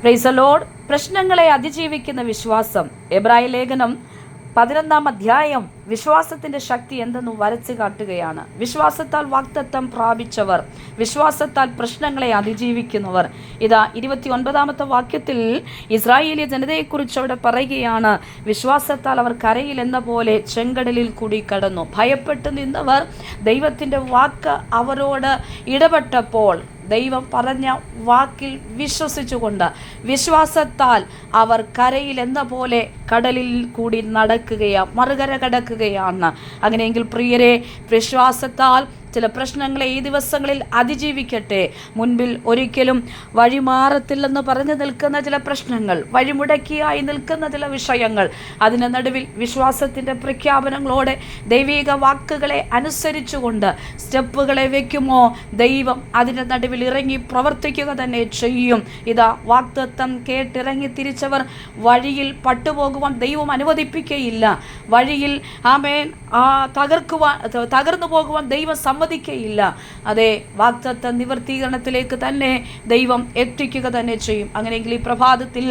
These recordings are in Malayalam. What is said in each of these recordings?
Praise the Lord. പ്രശ്നങ്ങളെ അതിജീവിക്കുന്ന വിശ്വാസം. എബ്രായ ലേഖനം 11-ാം അധ്യായം വിശ്വാസത്തിന്റെ ശക്തി എന്തെന്ന് വരച്ചു കാട്ടുകയാണ്. വിശ്വാസത്താൽ വാഗ്ദത്തം പ്രാപിച്ചവർ, വിശ്വാസത്താൽ പ്രശ്നങ്ങളെ അതിജീവിക്കുന്നവർ. ഇതാ 29-ാമത്തെ വാക്യത്തിൽ ഇസ്രായേലിയ ജനതയെക്കുറിച്ച് അവിടെ പറയുകയാണ്, വിശ്വാസത്താൽ അവർ കരയിൽ എന്ന പോലെ ചെങ്കടലിൽ കൂടി കടന്നു. ഭയപ്പെട്ടു നിന്നവർ ദൈവത്തിൻ്റെ വാക്ക് അവരോട് ഇടപെട്ടപ്പോൾ ദൈവം പറഞ്ഞ വാക്കിൽ വിശ്വസിച്ചുകൊണ്ട് വിശ്വാസത്താൽ അവർ കരയിൽ എന്ന പോലെ കടലിൽ കൂടി മറുകര കടക്കുകയാണ്. അങ്ങനെയെങ്കിൽ പ്രിയരെ, വിശ്വാസത്താൽ ചില പ്രശ്നങ്ങളെ ഈ ദിവസങ്ങളിൽ അതിജീവിക്കട്ടെ. മുൻപിൽ ഒരിക്കലും വഴിമാറത്തില്ലെന്ന് പറഞ്ഞു നിൽക്കുന്ന ചില പ്രശ്നങ്ങൾ, വഴിമുടക്കിയായി നിൽക്കുന്ന ചില വിഷയങ്ങൾ, അതിന് നടുവിൽ വിശ്വാസത്തിൻ്റെ പ്രഖ്യാപനങ്ങളോടെ ദൈവിക വാക്കുകളെ അനുസരിച്ചുകൊണ്ട് സ്റ്റെപ്പുകളെ വയ്ക്കുമോ, ദൈവം അതിൻ്റെ നടുവിൽ ഇറങ്ങി പ്രവർത്തിക്കുക തന്നെ ചെയ്യും. ഇതാ വാഗ്ദത്തം കേട്ടിറങ്ങി തിരിച്ചവർ വഴിയിൽ പട്ടുപോകുവാൻ ദൈവം അനുവദിപ്പിക്കുകയില്ല. വഴിയിൽ തകർന്നു പോകുവാൻ ദൈവം സമ്മതിക്കയില്ല. അതെ, വാഗ്ദത്ത നിവർത്തീകരണത്തിലേക്ക് തന്നെ ദൈവം എത്തിക്കുക തന്നെ ചെയ്യും. അങ്ങനെയെങ്കിൽ ഈ പ്രഭാതത്തിൽ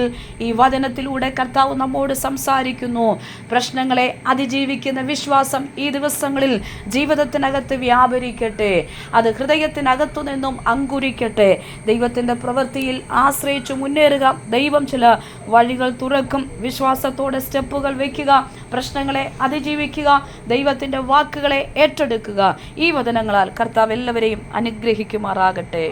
ഈ വചനത്തിലൂടെ കർത്താവ് നമ്മോട് സംസാരിക്കുന്നു. പ്രശ്നങ്ങളെ അതിജീവിക്കുന്ന വിശ്വാസം ഈ ദിവസങ്ങളിൽ ജീവിതത്തിനകത്ത് വ്യാപരിക്കട്ടെ. അത് ഹൃദയത്തിനകത്തു നിന്നും അങ്കുരിക്കട്ടെ. ദൈവത്തിൻ്റെ പ്രവൃത്തിയിൽ ആശ്രയിച്ചു മുന്നേറുക. ദൈവം ചില വഴികൾ തുറക്കും. വിശ്വാസത്തോടെ സ്റ്റെപ്പുകൾ വയ്ക്കുക. പ്രശ്നങ്ങളെ അതിജീവിക്കുക. ദൈവത്തിൻ്റെ വാക്കുകളെ ഏറ്റെടുക്കുക. ഈ വചനങ്ങളാൽ കർത്താവ് എല്ലാവരെയും അനുഗ്രഹിക്കുമാറാകട്ടെ.